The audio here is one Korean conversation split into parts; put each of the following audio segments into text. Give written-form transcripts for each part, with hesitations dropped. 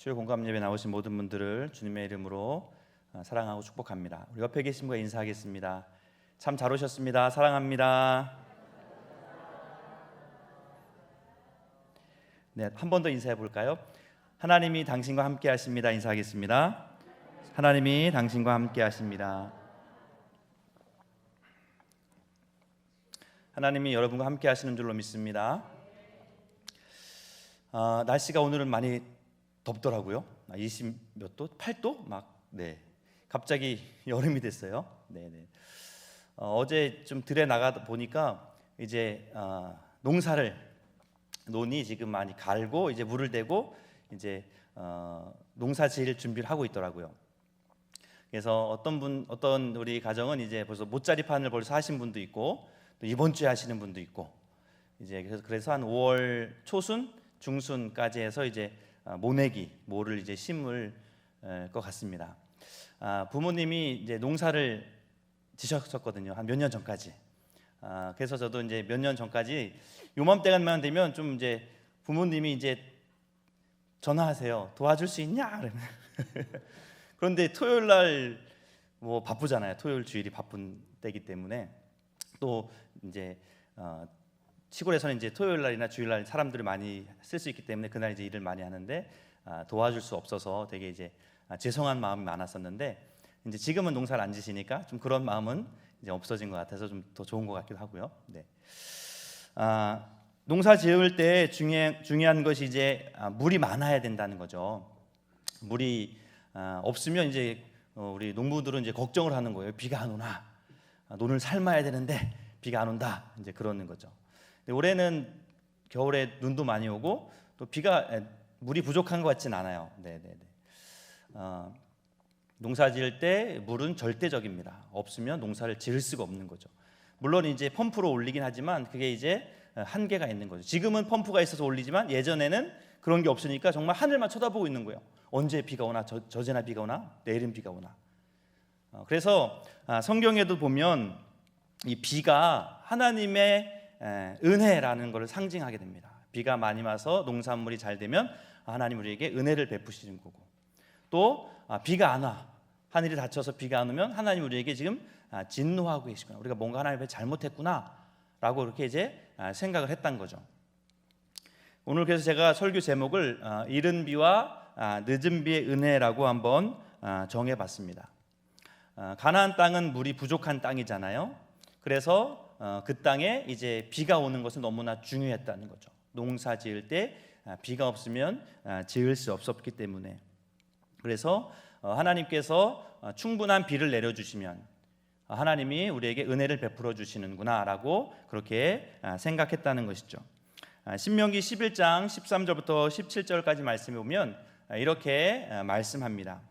수요 공감 예배 나오신 모든 분들을 주님의 이름으로 사랑하고 축복합니다. 우리 옆에 계신 분과 인사하겠습니다. 참 잘 오셨습니다. 사랑합니다. 네, 한 번 더 인사해 볼까요? 하나님이 당신과 함께 하십니다. 인사하겠습니다. 하나님이 당신과 함께 하십니다. 하나님이 여러분과 함께 하시는 줄로 믿습니다. 날씨가 오늘은 많이 덥더라고요. 20 몇 도? 8도? 갑자기 여름이 됐어요. 어제 좀 들에 나가다 보니까 이제 논이 지금 많이 갈고 이제 물을 대고 이제 농사 지을 준비를 하고 있더라고요. 그래서 어떤 우리 가정은 이제 벌써 못자리판을 벌써 하신 분도 있고 또 이번 주에 하시는 분도 있고 이제 그래서 한 5월 초순 중순까지 해서 이제 모를 이제 심을 것 같습니다. 부모님이 이제 농사를 지셨었거든요. 한 몇 년 전까지. 그래서 저도 이제 몇 년 전까지 요맘때만 되면 좀 이제 부모님이 이제 전화하세요. 도와줄 수 있냐? 그런데 토요일 날 뭐 바쁘잖아요. 토요일 주일이 바쁜 때이기 때문에 또 이제 시골에서는 이제 토요일 날이나 주일 날 사람들을 많이 쓸 수 있기 때문에 그날 이제 일을 많이 하는데 도와줄 수 없어서 되게 이제 죄송한 마음이 많았었는데 이제 지금은 농사를 안 지시니까 좀 그런 마음은 이제 없어진 것 같아서 좀 더 좋은 것 같기도 하고요. 농사 지을 때 중요한 것이 이제 물이 많아야 된다는 거죠. 물이 없으면 이제 우리 농부들은 이제 걱정을 하는 거예요. 비가 안 오나? 논을 삶아야 되는데 비가 안 온다. 이제 그러는 거죠. 올해는 겨울에 눈도 많이 오고 또 물이 부족한 것 같진 않아요. 농사 지을 때 물은 절대적입니다. 없으면 농사를 지을 수가 없는 거죠. 물론 이제 펌프로 올리긴 하지만 그게 이제 한계가 있는 거죠. 지금은 펌프가 있어서 올리지만 예전에는 그런 게 없으니까 정말 하늘만 쳐다보고 있는 거예요. 언제 비가 오나? 저제나 비가 오나? 내일은 비가 오나? 그래서 성경에도 보면 이 비가 하나님의 은혜라는 것을 상징하게 됩니다. 비가 많이 와서 농산물이 잘 되면 하나님 우리에게 은혜를 베푸시는 거고 또 비가 안 와, 하늘이 닫혀서 비가 안 오면 하나님 우리에게 지금 진노하고 계시구나, 우리가 뭔가 하나님을 잘못했구나 라고 이렇게 이제 생각을 했던 거죠. 오늘 그래서 제가 설교 제목을 이른 비와 늦은 비의 은혜라고 한번 정해봤습니다. 가나안 땅은 물이 부족한 땅이잖아요. 그래서 그 땅에 이제 비가 오는 것은 너무나 중요했다는 거죠. 농사 지을 때 비가 없으면 지을 수 없었기 때문에. 그래서 하나님께서 충분한 비를 내려주시면 하나님이 우리에게 은혜를 베풀어 주시는구나라고 그렇게 생각했다는 것이죠. 신명기 11장 13절부터 17절까지 말씀해 보면 이렇게 말씀합니다.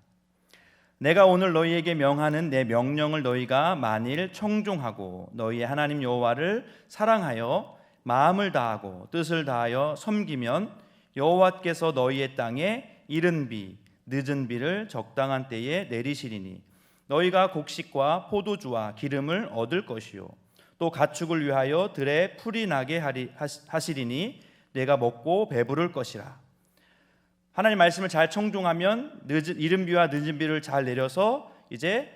내가 오늘 너희에게 명하는 내 명령을 너희가 만일 청종하고 너희의 하나님 여호와를 사랑하여 마음을 다하고 뜻을 다하여 섬기면 여호와께서 너희의 땅에 이른 비 늦은 비를 적당한 때에 내리시리니 너희가 곡식과 포도주와 기름을 얻을 것이요 또 가축을 위하여 들에 풀이 나게 하시리니 내가 먹고 배부를 것이라. 하나님 말씀을 잘 청종하면 이른 비와 늦은 비를 잘 내려서 이제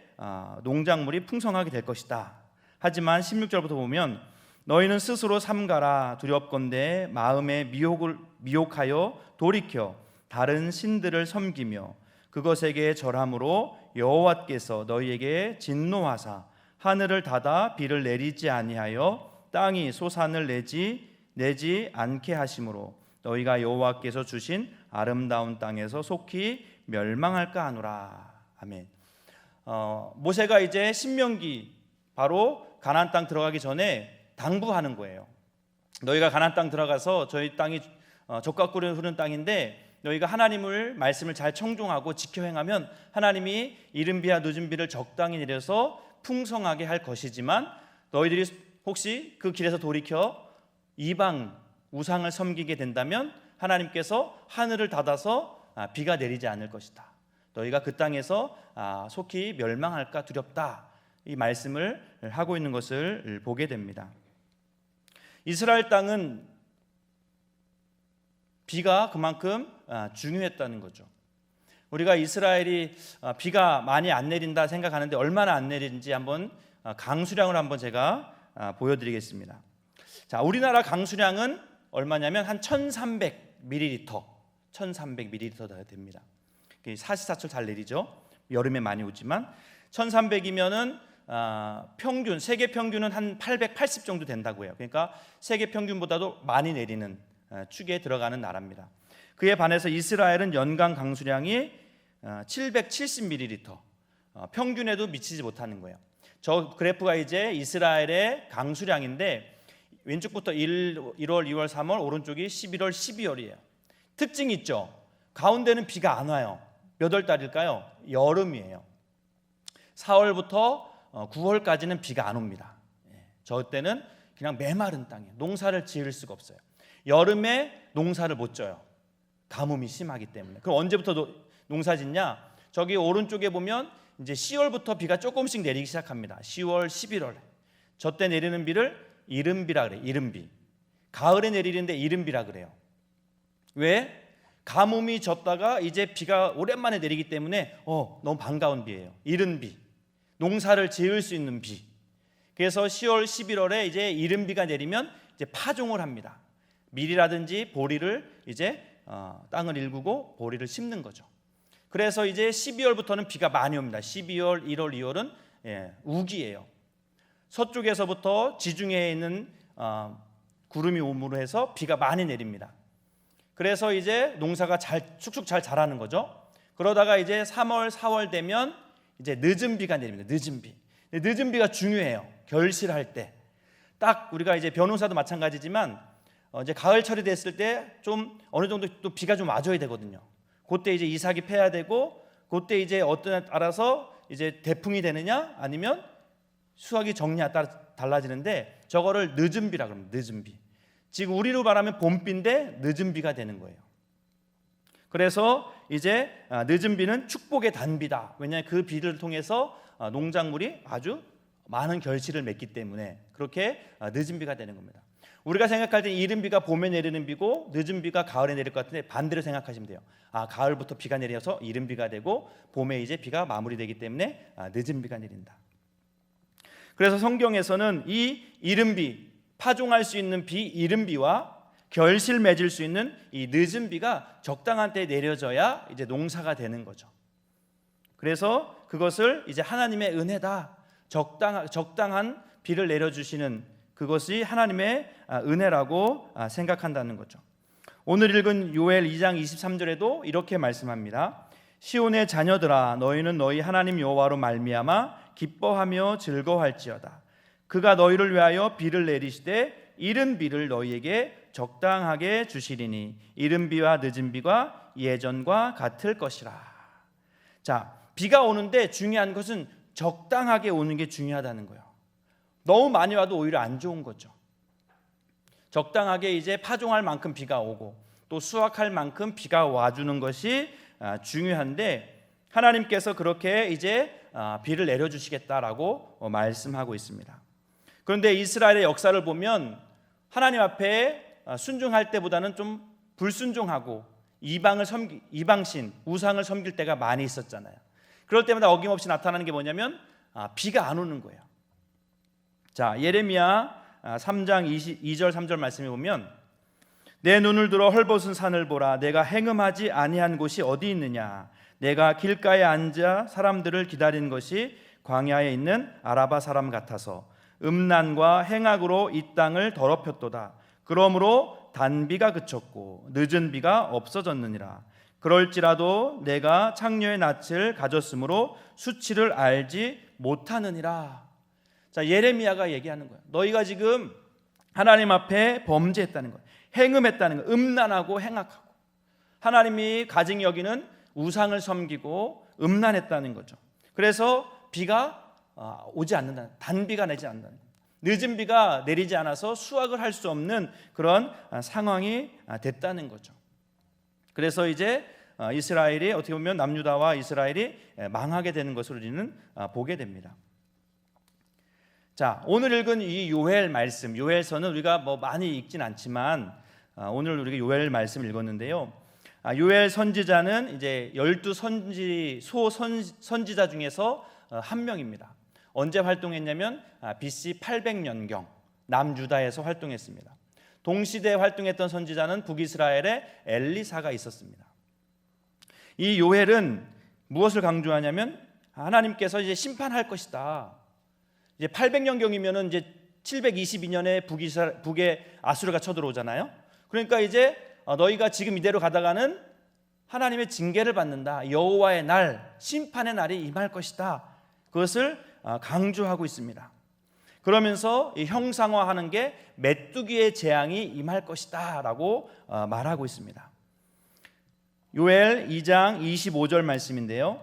농작물이 풍성하게 될 것이다. 하지만 16절부터 보면 너희는 스스로 삼가라 두렵건대 마음에 미혹하여 돌이켜 다른 신들을 섬기며 그것에게 절함으로 여호와께서 너희에게 진노하사 하늘을 닫아 비를 내리지 아니하여 땅이 소산을 내지 않게 하심으로 너희가 여호와께서 주신 아름다운 땅에서 속히 멸망할까 하노라. 아멘. 모세가 이제 신명기 바로 가나안 땅 들어가기 전에 당부하는 거예요. 너희가 가나안 땅 들어가서 저희 땅이 젖과 꿀이 흐르는 땅인데 너희가 하나님을 말씀을 잘 청종하고 지켜 행하면 하나님이 이른 비와 늦은 비를 적당히 내려서 풍성하게 할 것이지만 너희들이 혹시 그 길에서 돌이켜 이방 우상을 섬기게 된다면 하나님께서 하늘을 닫아서 비가 내리지 않을 것이다. 너희가 그 땅에서 속히 멸망할까 두렵다. 이 말씀을 하고 있는 것을 보게 됩니다. 이스라엘 땅은 비가 그만큼 중요했다는 거죠. 우리가 이스라엘이 비가 많이 안 내린다 생각하는데 얼마나 안 내리는지 한번 강수량을 한번 제가 보여드리겠습니다. 자, 우리나라 강수량은 얼마냐면 한 1,300ml, 1,300ml 됩니다. 사시사철 잘 내리죠. 여름에 많이 오지만 1,300이면은 평균 세계 평균은 한 880 정도 된다고 해요. 그러니까 세계 평균보다도 많이 내리는 축에 들어가는 나라입니다. 그에 반해서 이스라엘은 연간 강수량이 770ml, 평균에도 미치지 못하는 거예요. 저 그래프가 이제 이스라엘의 강수량인데 왼쪽부터 1월, 2월, 3월, 오른쪽이 11월, 12월이에요. 특징이 있죠. 가운데는 비가 안 와요. 몇 월 달일까요? 여름이에요. 4월부터 9월까지는 비가 안 옵니다. 저 때는 그냥 메마른 땅이에요. 농사를 지을 수가 없어요. 여름에 농사를 못 져요. 가뭄이 심하기 때문에. 그럼 언제부터 농사 짓냐? 저기 오른쪽에 보면 이제 10월부터 비가 조금씩 내리기 시작합니다. 10월, 11월. 저 때 내리는 비를 이른비라 그래요. 이른비. 가을에 내리는데 이른비라 그래요. 왜? 가뭄이 졌다가 이제 비가 오랜만에 내리기 때문에 너무 반가운 비예요. 이른비. 농사를 지을 수 있는 비. 그래서 10월, 11월에 이제 이른비가 내리면 이제 파종을 합니다. 밀이라든지 보리를 이제 땅을 일구고 보리를 심는 거죠. 그래서 이제 12월부터는 비가 많이 옵니다. 12월, 1월, 2월은 우기예요. 서쪽에서부터 지중해에 있는 구름이 오므로 해서 비가 많이 내립니다. 그래서 이제 농사가 축축 잘 자라는 거죠. 그러다가 이제 3월, 4월 되면 이제 늦은 비가 내립니다. 늦은 비. 늦은 비가 중요해요. 결실할 때. 딱 우리가 이제 변호사도 마찬가지지만 이제 가을철이 됐을 때 좀 어느 정도 또 비가 좀 와줘야 되거든요. 그때 이제 이삭이 패야 되고 그때 이제 어떤 알아서 이제 대풍이 되느냐 아니면 수확이 적느냐에 따라 달라지는데 저거를 늦은 비라 그럽니다. 늦은 비. 지금 우리로 말하면 봄비인데 늦은 비가 되는 거예요. 그래서 이제 늦은 비는 축복의 단비다. 왜냐하면 그 비를 통해서 농작물이 아주 많은 결실을 맺기 때문에 그렇게 늦은 비가 되는 겁니다. 우리가 생각할 때 이른 비가 봄에 내리는 비고 늦은 비가 가을에 내릴 것 같은데 반대로 생각하시면 돼요. 가을부터 비가 내려서 이른 비가 되고 봄에 이제 비가 마무리되기 때문에 늦은 비가 내린다. 그래서 성경에서는 이 이른 비, 파종할 수 있는 비, 이른 비와 결실 맺을 수 있는 이 늦은 비가 적당한 때에 내려져야 이제 농사가 되는 거죠. 그래서 그것을 이제 하나님의 은혜다. 적당한 비를 내려주시는 그것이 하나님의 은혜라고 생각한다는 거죠. 오늘 읽은 요엘 2장 23절에도 이렇게 말씀합니다. 시온의 자녀들아 너희는 너희 하나님 여호와로 말미암아 기뻐하며 즐거워할지어다. 그가 너희를 위하여 비를 내리시되 이른 비를 너희에게 적당하게 주시리니 이른 비와 늦은 비가 예전과 같을 것이라. 자, 비가 오는데 중요한 것은 적당하게 오는 게 중요하다는 거예요. 너무 많이 와도 오히려 안 좋은 거죠. 적당하게 이제 파종할 만큼 비가 오고 또 수확할 만큼 비가 와주는 것이 중요한데 하나님께서 그렇게 이제 비를 내려주시겠다라고 말씀하고 있습니다. 그런데 이스라엘의 역사를 보면 하나님 앞에 순종할 때보다는 좀 불순종하고 이방신, 우상을 섬길 때가 많이 있었잖아요. 그럴 때마다 어김없이 나타나는 게 뭐냐면 비가 안 오는 거예요. 자, 예레미야 3장 2절 3절 말씀에 보면 내 눈을 들어 헐벗은 산을 보라. 내가 행음하지 아니한 곳이 어디 있느냐. 내가 길가에 앉아 사람들을 기다리는 것이 광야에 있는 아라바 사람 같아서 음란과 행악으로 이 땅을 더럽혔도다. 그러므로 단비가 그쳤고 늦은 비가 없어졌느니라. 그럴지라도 내가 창녀의 낯을 가졌으므로 수치를 알지 못하느니라. 자, 예레미야가 얘기하는 거예요. 너희가 지금 하나님 앞에 범죄했다는 거예요. 행음했다는 거예요. 음란하고 행악하고 하나님이 가증히 여기는 우상을 섬기고 음란했다는 거죠. 그래서 비가 오지 않는다. 단비가 내지 않는다. 늦은 비가 내리지 않아서 수확을 할 수 없는 그런 상황이 됐다는 거죠. 그래서 이제 이스라엘이 어떻게 보면 남유다와 이스라엘이 망하게 되는 것을 우리는 보게 됩니다. 자, 오늘 읽은 이 요엘 말씀, 요엘서는 우리가 뭐 많이 읽진 않지만 오늘 우리가 요엘 말씀을 읽었는데요. 요엘 선지자는 이제 12 선지자 중에서 한 명입니다. 언제 활동했냐면 BC 800년경 남유다에서 활동했습니다. 동시대에 활동했던 선지자는 북이스라엘에 엘리사가 있었습니다. 이 요엘은 무엇을 강조하냐면 하나님께서 이제 심판할 것이다. 이제 800년경이면은 이제 722년에 북에 아수르가 쳐들어오잖아요. 그러니까 이제 너희가 지금 이대로 가다가는 하나님의 징계를 받는다. 여호와의 날, 심판의 날이 임할 것이다. 그것을 강조하고 있습니다. 그러면서 이 형상화하는 게 메뚜기의 재앙이 임할 것이다 라고 말하고 있습니다. 요엘 2장 25절 말씀인데요.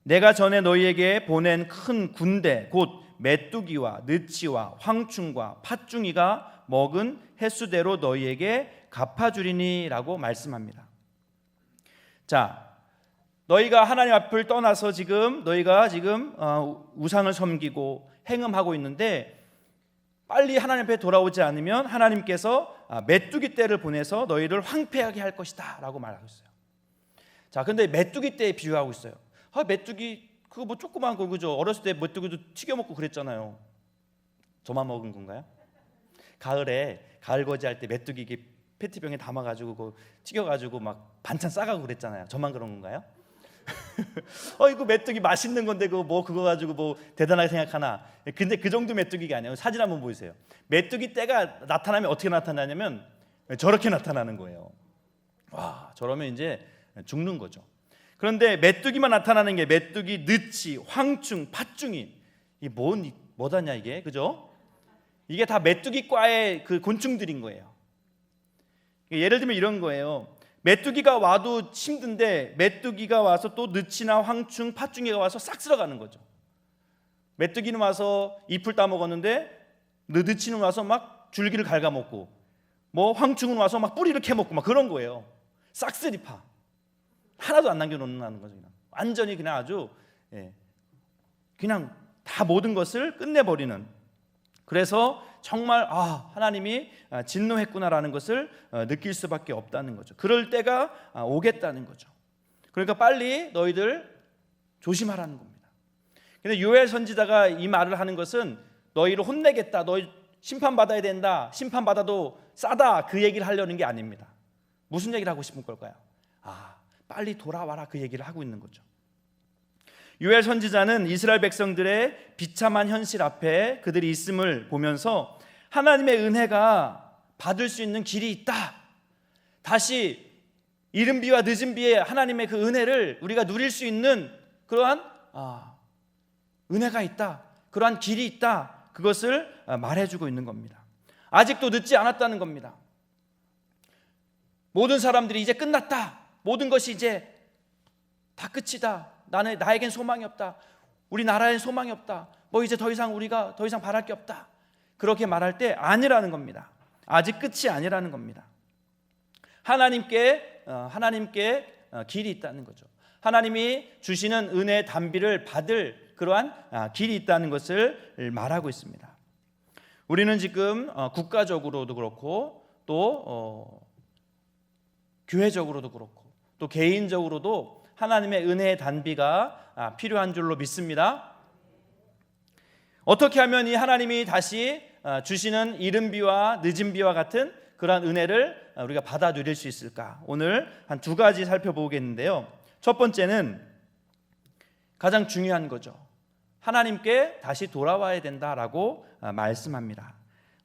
내가 전에 너희에게 보낸 큰 군대 곧 메뚜기와 느치와 황충과 팥중이가 먹은 횟수대로 너희에게 갚아주리니 라고 말씀합니다. 자, 너희가 하나님 앞을 떠나서 너희가 지금 우상을 섬기고 행음하고 있는데 빨리 하나님 앞에 돌아오지 않으면 하나님께서 메뚜기 떼를 보내서 너희를 황폐하게 할 것이다 라고 말하고 있어요. 자, 근데 메뚜기 떼에 비유하고 있어요. 메뚜기 그거 뭐 조그만 거 그죠? 어렸을 때 메뚜기도 튀겨 먹고 그랬잖아요. 저만 먹은 건가요? 가을에 가을거지 할 때 메뚜기 이게 페트병에 담아가지고 그거 튀겨가지고 막 반찬 싸가고 그랬잖아요. 저만 그런 건가요? 이거 메뚜기 맛있는 건데 그거 가지고 뭐 대단하게 생각하나? 근데 그 정도 메뚜기가 아니에요. 사진 한번 보세요. 메뚜기 떼가 나타나면 어떻게 나타나냐면 저렇게 나타나는 거예요. 와, 저러면 이제 죽는 거죠. 그런데 메뚜기만 나타나는 게 메뚜기, 느치, 황충, 팥중이 이게 뭐다냐 이게 그죠? 이게 다 메뚜기과의 그 곤충들인 거예요. 예를 들면 이런 거예요. 메뚜기가 와도 힘든데 메뚜기가 와서 또 느치나 황충, 팥중이가 와서 싹 쓸어가는 거죠. 메뚜기는 와서 잎을 따먹었는데 느치는 와서 막 줄기를 갉아먹고 뭐 황충은 와서 막 뿌리를 캐먹고 막 그런 거예요. 싹쓸이파. 하나도 안 남겨놓는 거죠. 완전히 그냥 아주 그냥 다 모든 것을 끝내버리는. 그래서 정말 하나님이 진노했구나라는 것을 느낄 수밖에 없다는 거죠. 그럴 때가 오겠다는 거죠. 그러니까 빨리 너희들 조심하라는 겁니다. 근데 요엘 선지자가 이 말을 하는 것은 너희를 혼내겠다, 너희 심판받아야 된다, 심판받아도 싸다 그 얘기를 하려는 게 아닙니다. 무슨 얘기를 하고 싶은 걸까요? 빨리 돌아와라 그 얘기를 하고 있는 거죠. 요엘 선지자는 이스라엘 백성들의 비참한 현실 앞에 그들이 있음을 보면서 하나님의 은혜가 받을 수 있는 길이 있다. 다시 이른 비와 늦은 비에 하나님의 그 은혜를 우리가 누릴 수 있는 그러한 은혜가 있다. 그러한 길이 있다. 그것을 말해주고 있는 겁니다. 아직도 늦지 않았다는 겁니다. 모든 사람들이 이제 끝났다. 모든 것이 이제 다 끝이다. 나에겐 소망이 없다. 우리 나라엔 소망이 없다. 뭐 이제 우리가 더 이상 바랄 게 없다. 그렇게 말할 때 아니라는 겁니다. 아직 끝이 아니라는 겁니다. 하나님께 길이 있다는 거죠. 하나님이 주시는 은혜의 단비를 받을 그러한 길이 있다는 것을 말하고 있습니다. 우리는 지금 국가적으로도 그렇고 또 교회적으로도 그렇고 또 개인적으로도 하나님의 은혜의 단비가 필요한 줄로 믿습니다. 어떻게 하면 이 하나님이 다시 주시는 이른 비와 늦은 비와 같은 그러한 은혜를 우리가 받아 누릴 수 있을까? 오늘 한 두 가지 살펴보겠는데요. 첫 번째는 가장 중요한 거죠. 하나님께 다시 돌아와야 된다라고 말씀합니다.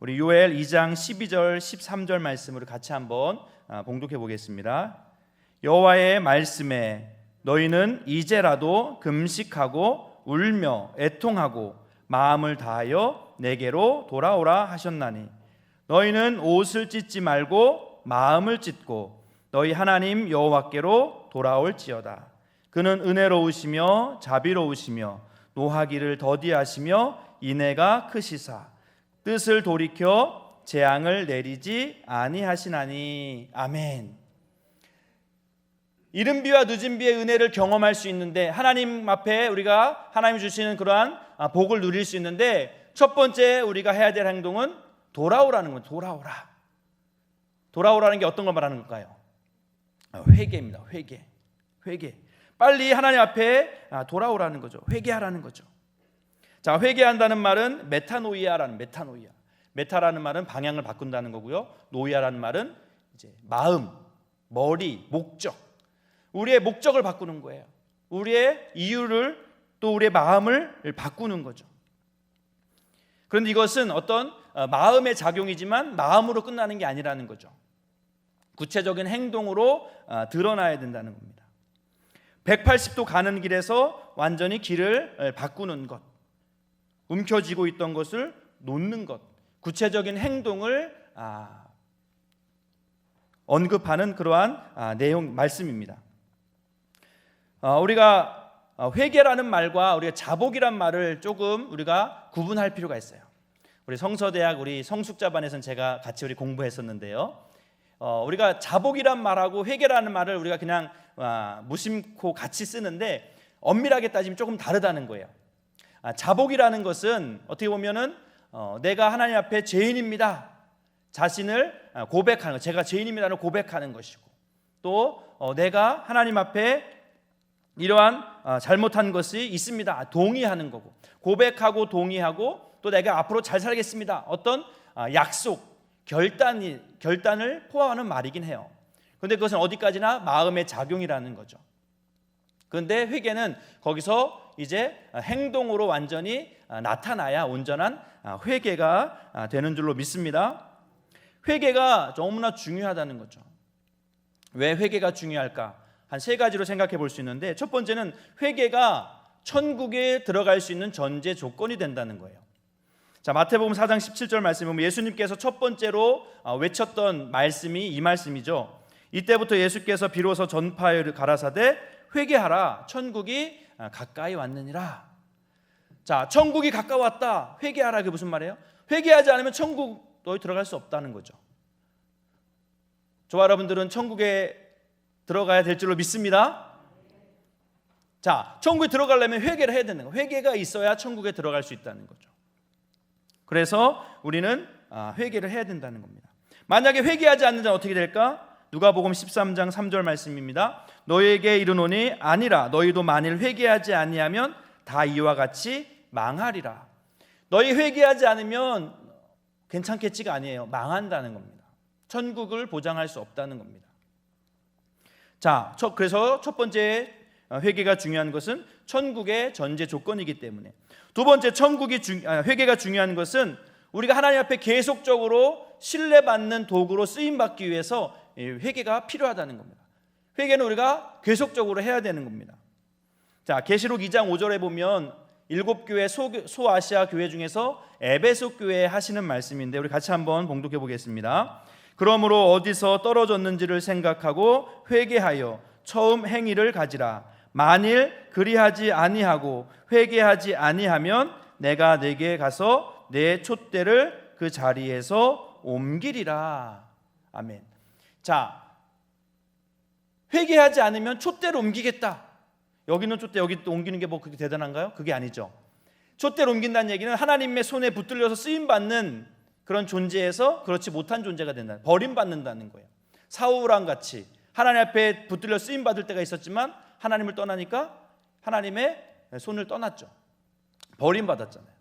우리 요엘 2장 12절 13절 말씀으로 같이 한번 봉독해 보겠습니다. 여호와의 말씀에 너희는 이제라도 금식하고 울며 애통하고 마음을 다하여 내게로 돌아오라 하셨나니 너희는 옷을 찢지 말고 마음을 찢고 너희 하나님 여호와께로 돌아올지어다. 그는 은혜로우시며 자비로우시며 노하기를 더디하시며 인애가 크시사 뜻을 돌이켜 재앙을 내리지 아니하시나니. 아멘. 이른 비와 늦은 비의 은혜를 경험할 수 있는데 하나님 앞에 우리가 하나님 주시는 그러한 복을 누릴 수 있는데 첫 번째 우리가 해야 될 행동은 돌아오라는 거예요. 돌아오라는 게 어떤 걸 말하는 걸까요? 회개입니다. 회개. 빨리 하나님 앞에 돌아오라는 거죠. 회개하라는 거죠. 자, 회개한다는 말은 메타라는 말은 방향을 바꾼다는 거고요. 노이아라는 말은 이제 마음, 머리, 목적. 우리의 목적을 바꾸는 거예요. 우리의 이유를 또 우리의 마음을 바꾸는 거죠. 그런데 이것은 어떤 마음의 작용이지만 마음으로 끝나는 게 아니라는 거죠. 구체적인 행동으로 드러나야 된다는 겁니다. 180도 가는 길에서 완전히 길을 바꾸는 것, 움켜쥐고 있던 것을 놓는 것, 구체적인 행동을 언급하는 그러한 내용 말씀입니다. 우리가 회개라는 말과 우리가 자복이란 말을 조금 우리가 구분할 필요가 있어요. 우리 성서대학 우리 성숙자반에서는 제가 같이 우리 공부했었는데요. 우리가 자복이란 말하고 회개라는 말을 우리가 그냥 무심코 같이 쓰는데 엄밀하게 따지면 조금 다르다는 거예요. 자복이라는 것은 어떻게 보면은 내가 하나님 앞에 죄인입니다. 자신을 고백하는 것, 제가 죄인입니다를 고백하는 것이고, 또 내가 하나님 앞에 이러한 잘못한 것이 있습니다. 동의하는 거고, 고백하고 동의하고 또 내가 앞으로 잘 살겠습니다. 어떤 약속, 결단을 포함하는 말이긴 해요. 그런데 그것은 어디까지나 마음의 작용이라는 거죠. 그런데 회개는 거기서 이제 행동으로 완전히 나타나야 온전한 회개가 되는 줄로 믿습니다. 회개가 너무나 중요하다는 거죠. 왜 회개가 중요할까? 한 세 가지로 생각해 볼 수 있는데, 첫 번째는 회개가 천국에 들어갈 수 있는 전제 조건이 된다는 거예요. 자, 마태복음 4장 17절 말씀에 보면 예수님께서 첫 번째로 외쳤던 말씀이 이 말씀이죠. 이때부터 예수께서 비로소 전파하여 가라사대 회개하라, 천국이 가까이 왔느니라. 자, 천국이 가까웠다, 회개하라. 그게 무슨 말이에요? 회개하지 않으면 천국 너희 들어갈 수 없다는 거죠. 저와 여러분들은 천국에 들어가야 될 줄로 믿습니다. 자, 천국에 들어가려면 회개를 해야 되는 거예요. 회개가 있어야 천국에 들어갈 수 있다는 거죠. 그래서 우리는 회개를 해야 된다는 겁니다. 만약에 회개하지 않는 자는 어떻게 될까? 누가복음 13장 3절 말씀입니다. 너희에게 이르노니 아니라 너희도 만일 회개하지 아니하면 다 이와 같이 망하리라. 너희 회개하지 않으면 괜찮겠지가 아니에요. 망한다는 겁니다. 천국을 보장할 수 없다는 겁니다. 자, 그래서 첫 번째 회개가 중요한 것은 천국의 전제 조건이기 때문에, 두 번째 회개가 중요한 것은 우리가 하나님 앞에 계속적으로 신뢰받는 도구로 쓰임받기 위해서 회개가 필요하다는 겁니다. 회개는 우리가 계속적으로 해야 되는 겁니다. 자, 계시록 2장 5절에 보면 7교회 소아시아 교회 중에서 에베소 교회에 하시는 말씀인데 우리 같이 한번 봉독해 보겠습니다. 그러므로 어디서 떨어졌는지를 생각하고 회개하여 처음 행위를 가지라. 만일 그리하지 아니하고 회개하지 아니하면 내가 네게 가서 내 촛대를 그 자리에서 옮기리라. 아멘. 자, 회개하지 않으면 촛대를 옮기겠다. 여기는 촛대, 여기 또 옮기는 게 뭐 그렇게 대단한가요? 그게 아니죠. 촛대를 옮긴다는 얘기는 하나님의 손에 붙들려서 쓰임받는 그런 존재에서 그렇지 못한 존재가 된다. 버림받는다는 거예요. 사울왕 같이 하나님 앞에 붙들려 쓰임받을 때가 있었지만 하나님을 떠나니까 하나님의 손을 떠났죠. 버림받았잖아요.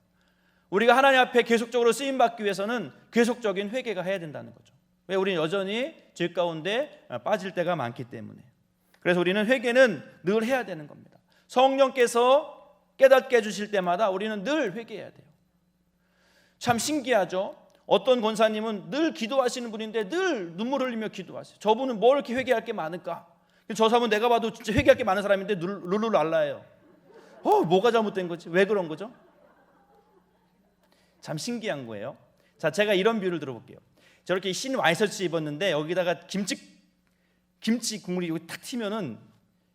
우리가 하나님 앞에 계속적으로 쓰임받기 위해서는 계속적인 회개가 해야 된다는 거죠. 왜? 우리는 여전히 죄 가운데 빠질 때가 많기 때문에. 그래서 우리는 회개는 늘 해야 되는 겁니다. 성령께서 깨닫게 해주실 때마다 우리는 늘 회개해야 돼요. 참 신기하죠. 어떤 권사님은 늘 기도하시는 분인데 늘 눈물 흘리며 기도하세요. 저분은 뭘 이렇게 회개할 게 많을까? 저 사람은 내가 봐도 진짜 회개할 게 많은 사람인데 룰루랄라예요. 뭐가 잘못된 거지? 왜 그런 거죠? 참 신기한 거예요. 자, 제가 이런 비유를 들어볼게요. 저렇게 흰 와이셔츠 입었는데 여기다가 김치 국물이 여기 탁 튀면은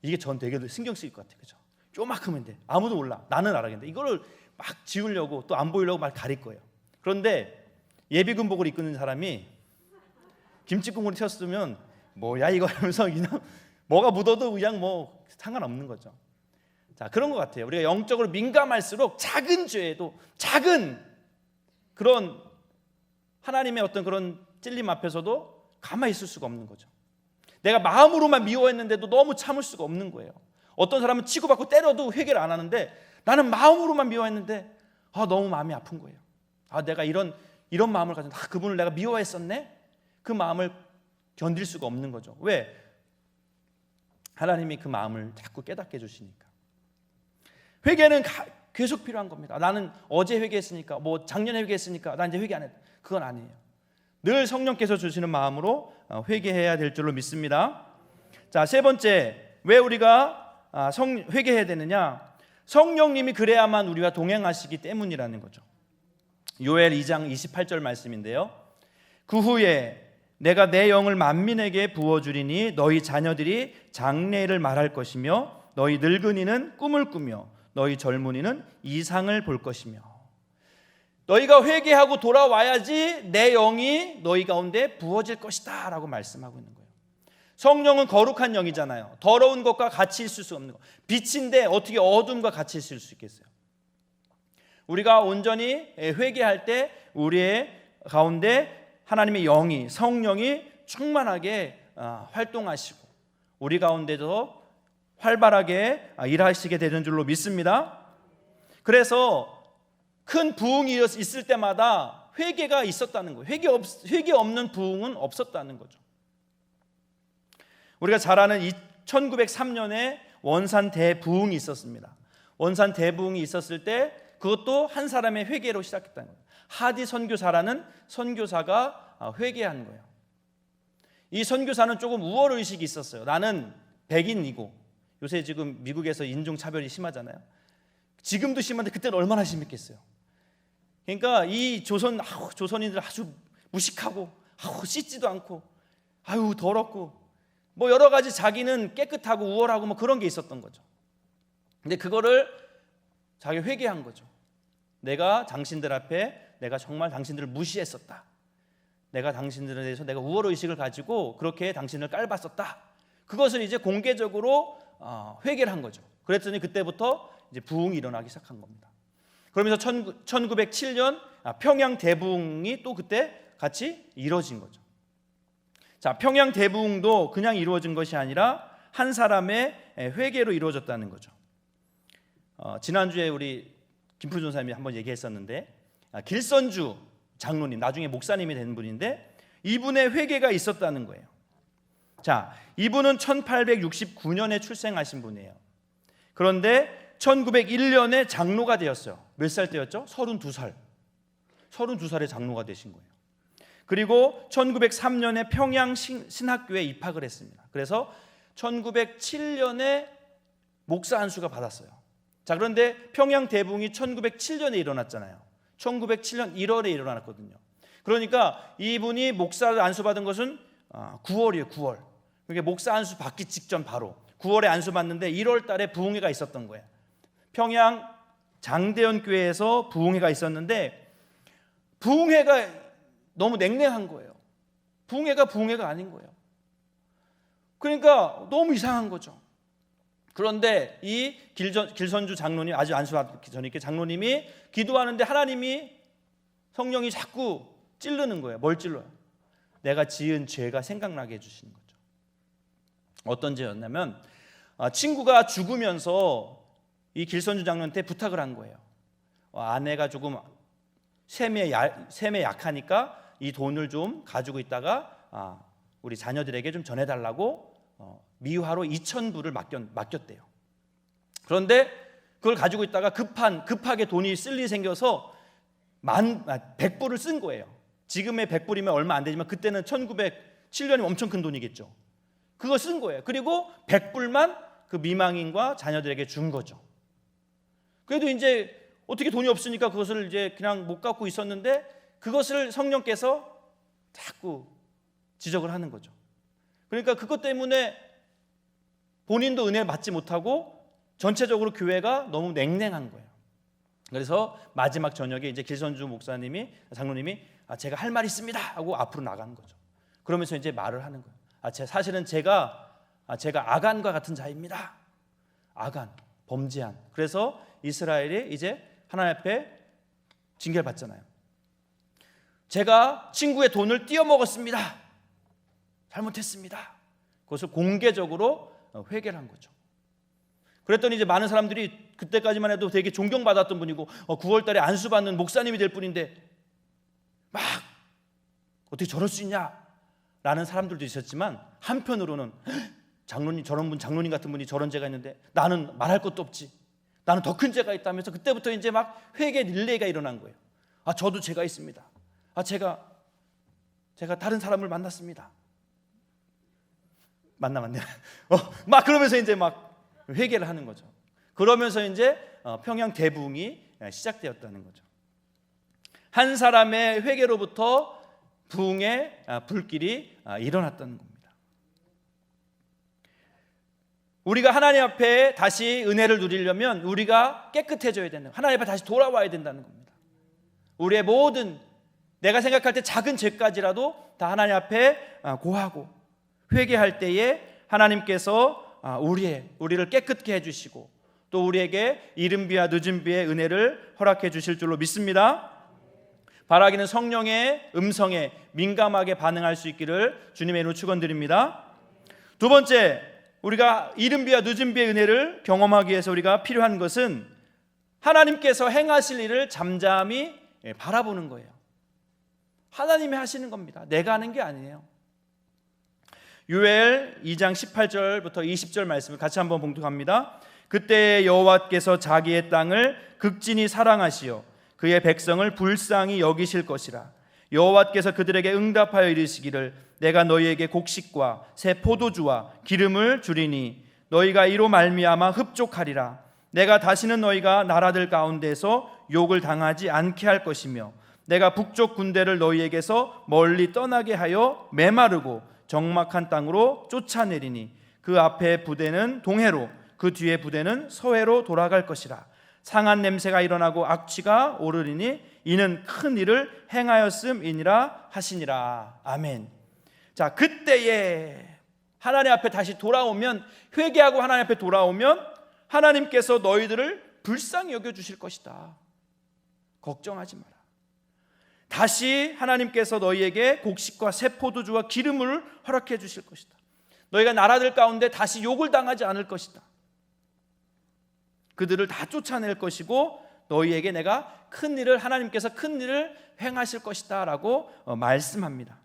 이게 전 되게 신경 쓰일 것 같아요. 그죠? 요만큼은 돼. 아무도 몰라. 나는 알아겠는데 이거를 막 지우려고 또 안 보이려고 막 가릴 거예요. 그런데 예비군복을 입고 있는 사람이 김치 국물이 튀었으면 뭐야 이거 하면서 그냥 뭐가 묻어도 그냥 뭐 상관없는 거죠. 자, 그런 것 같아요. 우리가 영적으로 민감할수록 작은 죄에도 작은 그런 하나님의 어떤 그런 찔림 앞에서도 가만히 있을 수가 없는 거죠. 내가 마음으로만 미워했는데도 너무 참을 수가 없는 거예요. 어떤 사람은 치고받고 때려도 회개를 안 하는데 나는 마음으로만 미워했는데 너무 마음이 아픈 거예요. 내가 이런 마음을 가진 그분을 내가 미워했었네? 그 마음을 견딜 수가 없는 거죠. 왜? 하나님이 그 마음을 자꾸 깨닫게 해주시니까. 회개는 계속 필요한 겁니다. 나는 어제 회개했으니까, 작년에 회개했으니까 나 이제 회개 안 해. 그건 아니에요. 늘 성령께서 주시는 마음으로 회개해야 될 줄로 믿습니다. 자, 세 번째, 왜 우리가 회개해야 되느냐? 성령님이 그래야만 우리와 동행하시기 때문이라는 거죠. 요엘 2장 28절 말씀인데요. 그 후에 내가 내 영을 만민에게 부어주리니 너희 자녀들이 장래를 말할 것이며 너희 늙은이는 꿈을 꾸며 너희 젊은이는 이상을 볼 것이며. 너희가 회개하고 돌아와야지 내 영이 너희 가운데 부어질 것이다 라고 말씀하고 있는 거예요. 성령은 거룩한 영이잖아요. 더러운 것과 같이 있을 수 없는 것. 빛인데 어떻게 어둠과 같이 있을 수 있겠어요? 우리가 온전히 회개할 때 우리의 가운데 하나님의 영이, 성령이 충만하게 활동하시고 우리 가운데도 활발하게 일하시게 되는 줄로 믿습니다. 그래서 큰 부흥이 있을 때마다 회개가 있었다는 거예요. 회개 없는 부흥은 없었다는 거죠. 우리가 잘 아는 1903년에 원산 대부흥이 있었습니다. 원산 대부흥이 있었을 때 그것도 한 사람의 회개로 시작했다는 거예요. 하디 선교사라는 선교사가 회개한 거예요. 이 선교사는 조금 우월의식이 있었어요. 나는 백인이고, 요새 지금 미국에서 인종차별이 심하잖아요. 지금도 심한데 그때는 얼마나 심했겠어요. 그러니까 이 조선인들 아주 무식하고 씻지도 않고 더럽고 여러 가지 자기는 깨끗하고 우월하고 그런 게 있었던 거죠. 근데 그거를 자기 회개한 거죠. 내가 당신들 앞에 내가 정말 당신들을 무시했었다. 내가 당신들에 대해서 내가 우월의식을 가지고 그렇게 당신을 깔봤었다. 그것을 이제 공개적으로 회개를 한 거죠. 그랬더니 그때부터 이제 부흥이 일어나기 시작한 겁니다. 그러면서 1907년 평양 대부흥이 또 그때 같이 이루어진 거죠. 자, 평양 대부흥도 그냥 이루어진 것이 아니라 한 사람의 회개로 이루어졌다는 거죠. 지난주에 우리 김푸준 전사님이 한번 얘기했었는데 길선주 장로님, 나중에 목사님이 된 분인데 이분의 회개가 있었다는 거예요. 자, 이분은 1869년에 출생하신 분이에요. 그런데 1901년에 장로가 되었어요. 몇 살 때였죠? 32살. 32살에 장로가 되신 거예요. 그리고 1903년에 평양 신학교에 입학을 했습니다. 그래서 1907년에 목사 안수가 받았어요. 자, 그런데 평양 대부흥이 1907년에 일어났잖아요. 1907년 1월에 일어났거든요. 그러니까 이분이 목사를 안수받은 것은 9월이에요. 9월. 그러니까 목사 안수 받기 직전 바로 9월에 안수 받는데 1월 달에 부흥회가 있었던 거예요. 평양 장대현 교회에서 부흥회가 있었는데 부흥회가 너무 냉랭한 거예요. 부흥회가 아닌 거예요. 그러니까 너무 이상한 거죠. 그런데 이 길선주 장로님, 아주 안수받기 전에 장로님이 기도하는데 하나님이 성령이 자꾸 찌르는 거예요. 뭘 찔러요? 내가 지은 죄가 생각나게 해주시는 거죠. 어떤 죄였냐면 친구가 죽으면서 이 길선주 장로한테 부탁을 한 거예요. 아내가 조금 셈에 약하니까 이 돈을 좀 가지고 있다가 우리 자녀들에게 좀 전해달라고 미화로 2,000불을 맡겼대요. 그런데 그걸 가지고 있다가 급하게 돈이 쓸 일이 생겨서 100불을 쓴 거예요. 지금의 100불이면 얼마 안 되지만 그때는 1907년이면 엄청 큰 돈이겠죠. 그거 쓴 거예요. 그리고 100불만 그 미망인과 자녀들에게 준 거죠. 그래도 이제 어떻게 돈이 없으니까 그것을 이제 그냥 못 갖고 있었는데 그것을 성령께서 자꾸 지적을 하는 거죠. 그러니까 그것 때문에 본인도 은혜를 받지 못하고 전체적으로 교회가 너무 냉랭한 거예요. 그래서 마지막 저녁에 이제 길선주 장로님이 제가 할 말 있습니다 하고 앞으로 나가는 거죠. 그러면서 이제 말을 하는 거예요. 사실은 제가 아간과 같은 자입니다. 아간, 범죄한. 그래서 이스라엘이 이제 하나님 앞에 징계를 받잖아요. 제가 친구의 돈을 띄어먹었습니다. 잘못했습니다. 그것을 공개적으로 회개를 한 거죠. 그랬더니 이제 많은 사람들이 그때까지만 해도 되게 존경받았던 분이고 9월 달에 안수받는 목사님이 될 뿐인데 막 어떻게 저럴 수 있냐 라는 사람들도 있었지만, 한편으로는 장로님, 저런 분, 장로님 같은 분이 저런 죄가 있는데 나는 말할 것도 없지, 나는 더 큰 죄가 있다면서 그때부터 이제 막 회개 릴레이가 일어난 거예요. 저도 죄가 있습니다. 제가 다른 사람을 만났습니다. 만나면 막 그러면서 이제 막 회개를 하는 거죠. 그러면서 이제 평양 대부흥이 시작되었다는 거죠. 한 사람의 회개로부터 부흥의 불길이 일어났다는 겁니다. 우리가 하나님 앞에 다시 은혜를 누리려면 우리가 깨끗해져야 된다. 하나님 앞에 다시 돌아와야 된다는 겁니다. 우리의 모든, 내가 생각할 때 작은 죄까지라도 다 하나님 앞에 고하고 회개할 때에 하나님께서 우리를 깨끗게 해주시고 또 우리에게 이른 비와 늦은 비의 은혜를 허락해 주실 줄로 믿습니다. 바라기는 성령의 음성에 민감하게 반응할 수 있기를 주님의 이름으로 축원드립니다. 두 번째, 우리가 이른 비와 늦은 비의 은혜를 경험하기 위해서 우리가 필요한 것은 하나님께서 행하실 일을 잠잠히 바라보는 거예요. 하나님이 하시는 겁니다. 내가 하는 게 아니에요. 요엘 2장 18절부터 20절 말씀을 같이 한번 봉독합니다. 그때 여호와께서 자기의 땅을 극진히 사랑하시어 그의 백성을 불쌍히 여기실 것이라. 여호와께서 그들에게 응답하여 이르시기를 내가 너희에게 곡식과 새 포도주와 기름을 주리니 너희가 이로 말미암아 흡족하리라. 내가 다시는 너희가 나라들 가운데서 욕을 당하지 않게 할 것이며 내가 북쪽 군대를 너희에게서 멀리 떠나게 하여 메마르고 적막한 땅으로 쫓아내리니 그 앞에 부대는 동해로 그 뒤에 부대는 서해로 돌아갈 것이라. 상한 냄새가 일어나고 악취가 오르리니 이는 큰 일을 행하였음이니라 하시니라. 아멘. 자, 그때에 하나님 앞에 다시 돌아오면, 회개하고 하나님 앞에 돌아오면 하나님께서 너희들을 불쌍히 여겨주실 것이다. 걱정하지 마라. 다시 하나님께서 너희에게 곡식과 새 포도주와 기름을 허락해 주실 것이다. 너희가 나라들 가운데 다시 욕을 당하지 않을 것이다. 그들을 다 쫓아낼 것이고 너희에게 내가 하나님께서 큰 일을 행하실 것이다 라고 말씀합니다.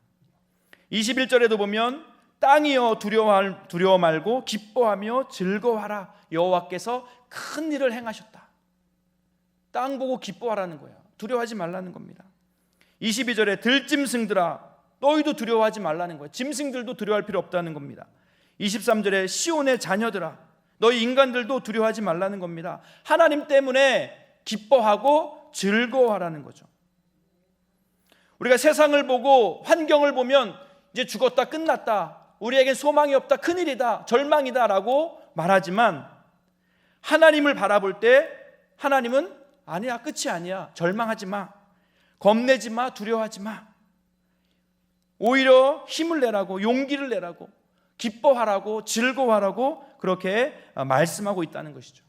21절에도 보면 땅이여 두려워 말고 기뻐하며 즐거워하라. 여호와께서 큰 일을 행하셨다. 땅 보고 기뻐하라는 거예요. 두려워하지 말라는 겁니다. 22절에 들짐승들아 너희도 두려워하지 말라는 거예요. 짐승들도 두려워할 필요 없다는 겁니다. 23절에 시온의 자녀들아 너희 인간들도 두려워하지 말라는 겁니다. 하나님 때문에 기뻐하고 즐거워하라는 거죠. 우리가 세상을 보고 환경을 보면 이제 죽었다, 끝났다, 우리에겐 소망이 없다, 큰일이다, 절망이다 라고 말하지만 하나님을 바라볼 때 하나님은 아니야, 끝이 아니야, 절망하지 마, 겁내지 마, 두려워하지 마. 오히려 힘을 내라고, 용기를 내라고, 기뻐하라고, 즐거워하라고 그렇게 말씀하고 있다는 것이죠.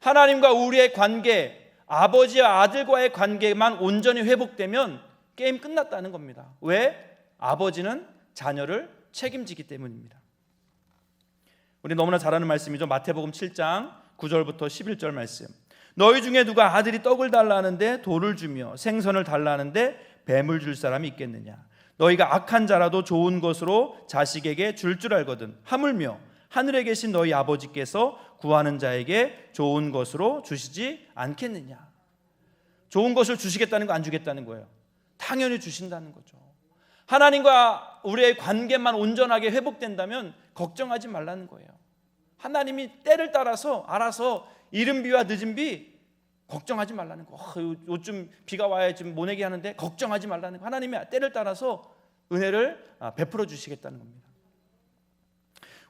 하나님과 우리의 관계, 아버지와 아들과의 관계만 온전히 회복되면 게임 끝났다는 겁니다. 왜? 아버지는 자녀를 책임지기 때문입니다. 우리 너무나 잘 아는 말씀이죠. 마태복음 7장 9절부터 11절 말씀. 너희 중에 누가 아들이 떡을 달라는데 돌을 주며 생선을 달라는데 뱀을 줄 사람이 있겠느냐? 너희가 악한 자라도 좋은 것으로 자식에게 줄 알거든 하물며 하늘에 계신 너희 아버지께서 구하는 자에게 좋은 것으로 주시지 않겠느냐? 좋은 것을 주시겠다는 거, 안 주겠다는 거예요? 당연히 주신다는 거죠. 하나님과 우리의 관계만 온전하게 회복된다면 걱정하지 말라는 거예요. 하나님이 때를 따라서 알아서 이른 비와 늦은 비 걱정하지 말라는 거. 요즘 비가 와야 좀 모내게 하는데 걱정하지 말라는 거. 하나님이 때를 따라서 은혜를 베풀어 주시겠다는 겁니다.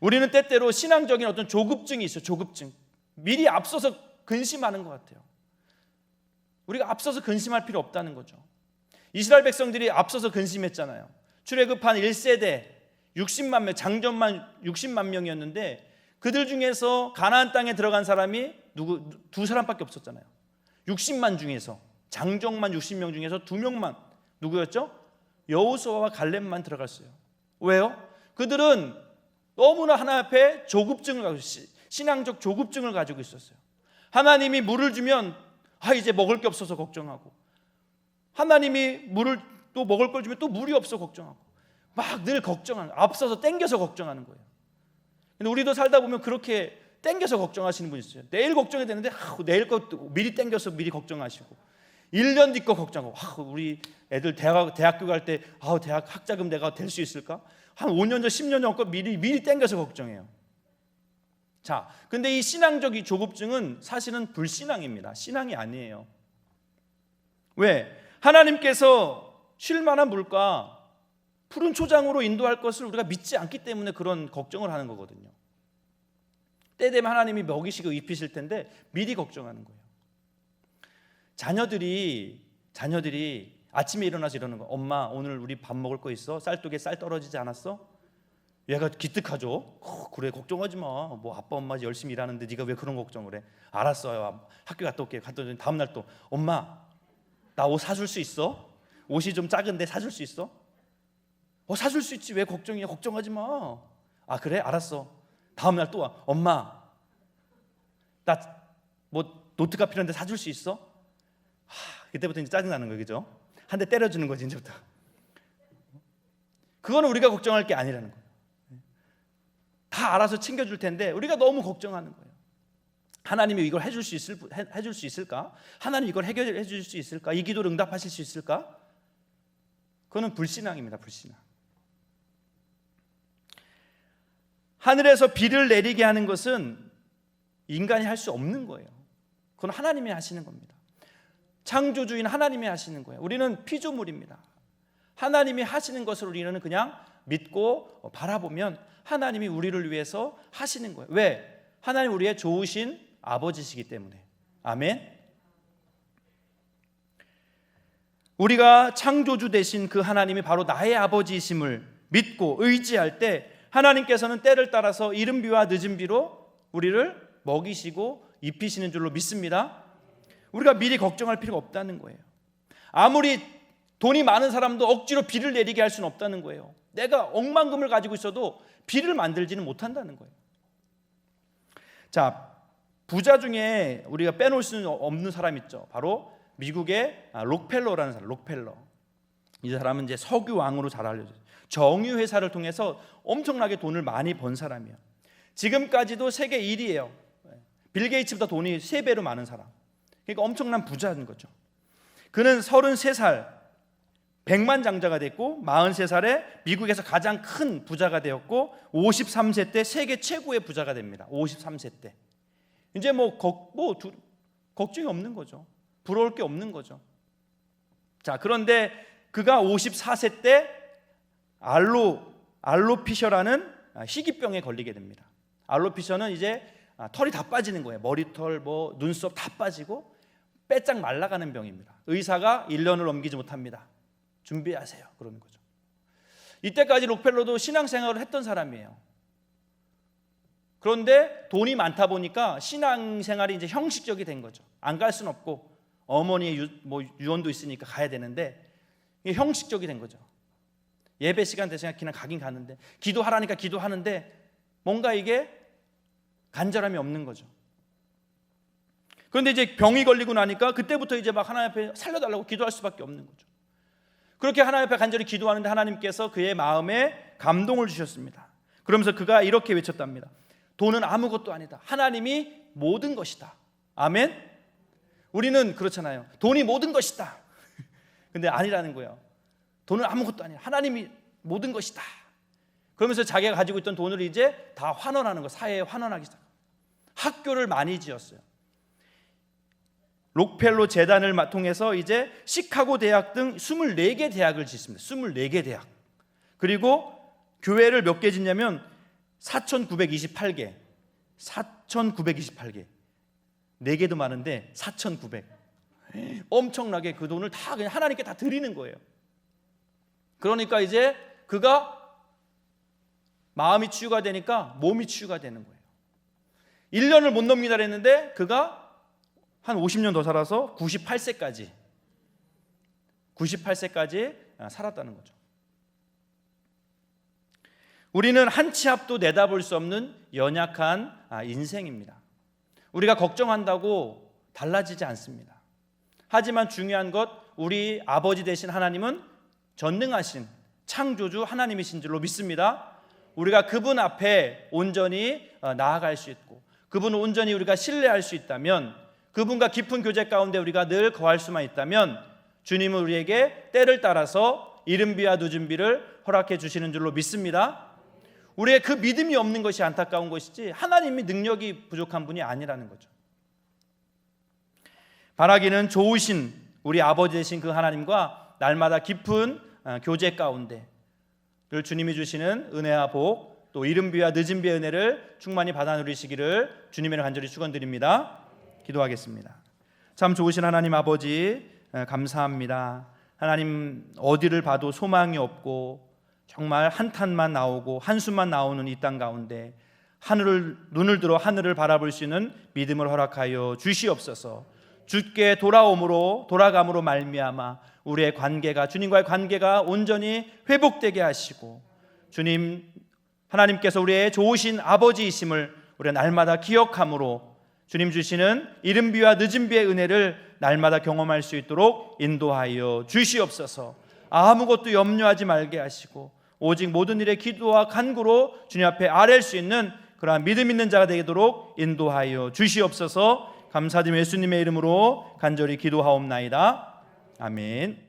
우리는 때때로 신앙적인 어떤 조급증이 있어요. 조급증. 미리 앞서서 근심하는 것 같아요. 우리가 앞서서 근심할 필요 없다는 거죠. 이스라엘 백성들이 앞서서 근심했잖아요. 출애굽한 1세대 60만 명, 장전만 60만 명이었는데 그들 중에서 가나안 땅에 들어간 사람이 두 사람밖에 없었잖아요. 60만 중에서, 장정만 60명 중에서 2명만 누구였죠? 여호수아와 갈렙만 들어갔어요. 왜요? 그들은 너무나 하나님 앞에 조급증을 가지고 신앙적 조급증을 가지고 있었어요. 하나님이 물을 주면 이제 먹을 게 없어서 걱정하고, 하나님이 물을 또 먹을 걸 주면 또 물이 없어 걱정하고, 막 늘 걱정하는, 앞서서 땡겨서 걱정하는 거예요. 근데 우리도 살다 보면 그렇게 땡겨서 걱정하시는 분 있어요. 내일 걱정이 되는데 내일 것도 미리 땡겨서 미리 걱정하시고, 1년 뒤 거 걱정하고, 우리 애들 대학교 갈 때 대학 학자금 내가 될 수 있을까? 한 5년 전 10년 전 거 미리 땡겨서 걱정해요. 자, 근데 이 신앙적 이 조급증은 사실은 불신앙입니다. 신앙이 아니에요. 왜? 하나님께서 쉴 만한 물가, 푸른 초장으로 인도할 것을 우리가 믿지 않기 때문에 그런 걱정을 하는 거거든요. 때 되면 하나님이 먹이시고 입히실 텐데 미리 걱정하는 거예요. 자녀들이 아침에 일어나서 이러는 거예요. 엄마, 오늘 우리 밥 먹을 거 있어? 쌀독에 쌀 떨어지지 않았어? 얘가 기특하죠. 그래, 걱정하지 마. 뭐 아빠 엄마 열심히 일하는데 네가 왜 그런 걱정을 해? 알았어요. 학교 갔다 올게. 갔다 오더니 다음 날 또 엄마, 나 옷 사줄 수 있어? 옷이 좀 작은데 사줄 수 있어? 사줄 수 있지. 왜 걱정이야? 걱정하지 마. 그래? 알았어. 다음 날 또 와. 엄마, 나 뭐 노트가 필요한데 사줄 수 있어? 그때부터 이제 짜증나는 거예요. 그죠? 한 대 때려주는 거지 이제부터. 그거는 우리가 걱정할 게 아니라는 거예요. 다 알아서 챙겨줄 텐데 우리가 너무 걱정하는 거예요. 하나님이 이걸 해줄 수 있을까? 하나님 이걸 해결해 줄 수 있을까? 이 기도를 응답하실 수 있을까? 그거는 불신앙입니다. 불신앙. 하늘에서 비를 내리게 하는 것은 인간이 할 수 없는 거예요. 그건 하나님이 하시는 겁니다. 창조주인 하나님이 하시는 거예요. 우리는 피조물입니다. 하나님이 하시는 것을 우리는 그냥 믿고 바라보면 하나님이 우리를 위해서 하시는 거예요. 왜? 하나님 우리의 좋으신 아버지시기 때문에. 아멘. 우리가 창조주 되신 그 하나님이 바로 나의 아버지이심을 믿고 의지할 때 하나님께서는 때를 따라서 이른 비와 늦은 비로 우리를 먹이시고 입히시는 줄로 믿습니다. 우리가 미리 걱정할 필요가 없다는 거예요. 아무리 돈이 많은 사람도 억지로 비를 내리게 할 수는 없다는 거예요. 내가 억만금을 가지고 있어도 비를 만들지는 못한다는 거예요. 자, 부자 중에 우리가 빼놓을 수 없는 사람 있죠. 바로 미국의 록펠러라는 사람. 록펠러. 이 사람은 이제 석유 왕으로 잘 알려져요. 정유 회사를 통해서 엄청나게 돈을 많이 번 사람이에요. 지금까지도 세계 1위예요. 빌 게이츠보다 돈이 3배로 많은 사람. 그러니까 엄청난 부자인 거죠. 그는 33살 백만장자가 됐고 43살에 미국에서 가장 큰 부자가 되었고 53세 때 세계 최고의 부자가 됩니다. 53세 때. 이제 걱정이 없는 거죠. 부러울 게 없는 거죠. 자, 그런데 그가 54세 때 알로피셔라는 희귀병에 걸리게 됩니다. 알로피셔는 이제 털이 다 빠지는 거예요. 머리털, 눈썹 다 빠지고 빼짝 말라가는 병입니다. 의사가 1년을 넘기지 못합니다. 준비하세요. 그러는 거죠. 이때까지 록펠러도 신앙생활을 했던 사람이에요. 그런데 돈이 많다 보니까 신앙생활이 이제 형식적이 된 거죠. 안 갈 수는 없고 어머니의 유언도 있으니까 가야 되는데 이게 형식적이 된 거죠. 예배 시간 되시면 그냥 가긴 가는데 기도하라니까 기도하는데 뭔가 이게 간절함이 없는 거죠. 그런데 이제 병이 걸리고 나니까 그때부터 이제 막 하나님 앞에 살려달라고 기도할 수밖에 없는 거죠. 그렇게 하나님 앞에 간절히 기도하는데 하나님께서 그의 마음에 감동을 주셨습니다. 그러면서 그가 이렇게 외쳤답니다. 돈은 아무것도 아니다. 하나님이 모든 것이다. 아멘. 우리는 그렇잖아요. 돈이 모든 것이다. 근데 아니라는 거예요. 돈은 아무것도 아니야. 하나님이 모든 것이다. 그러면서 자기가 가지고 있던 돈을 이제 다 환원하는 거, 사회에 환원하기 시작. 학교를 많이 지었어요. 록펠러 재단을 통해서 이제 시카고 대학 등 24개 대학을 짓습니다. 24개 대학. 그리고 교회를 몇 개 짓냐면 4,928개. 4,928개. 4개도 많은데 4,900. 엄청나게 그 돈을 다 그냥 하나님께 다 드리는 거예요. 그러니까 이제 그가 마음이 치유가 되니까 몸이 치유가 되는 거예요. 1년을 못 넘기다 했는데 그가 한 50년 더 살아서 98세까지 살았다는 거죠. 우리는 한 치 앞도 내다볼 수 없는 연약한 인생입니다. 우리가 걱정한다고 달라지지 않습니다. 하지만 중요한 것, 우리 아버지 되신 하나님은 전능하신 창조주 하나님이신 줄로 믿습니다. 우리가 그분 앞에 온전히 나아갈 수 있고 그분을 온전히 우리가 신뢰할 수 있다면, 그분과 깊은 교제 가운데 우리가 늘 거할 수만 있다면 주님은 우리에게 때를 따라서 이른 비와 늦은 비를 허락해 주시는 줄로 믿습니다. 우리의 그 믿음이 없는 것이 안타까운 것이지 하나님이 능력이 부족한 분이 아니라는 거죠. 바라기는 좋으신 우리 아버지 되신 그 하나님과 날마다 깊은 교제 가운데 늘 주님이 주시는 은혜와 복, 또 이른 비와 늦은 비의 은혜를 충만히 받아 누리시기를 주님의 간절히 축원드립니다. 기도하겠습니다. 참 좋으신 하나님 아버지, 감사합니다. 하나님, 어디를 봐도 소망이 없고 정말 한탄만 나오고 한숨만 나오는 이 땅 가운데 눈을 들어 하늘을 바라볼 수 있는 믿음을 허락하여 주시옵소서. 주께 돌아감으로 말미암아 우리의 관계가, 주님과의 관계가 온전히 회복되게 하시고, 주님 하나님께서 우리의 좋으신 아버지이심을 우리가 날마다 기억함으로 주님 주시는 이른 비와 늦은 비의 은혜를 날마다 경험할 수 있도록 인도하여 주시옵소서. 아무것도 염려하지 말게 하시고 오직 모든 일에 기도와 간구로 주님 앞에 아뢰일 수 있는 그러한 믿음 있는 자가 되도록 인도하여 주시옵소서. 감사드리며 예수님의 이름으로 간절히 기도하옵나이다. 아멘.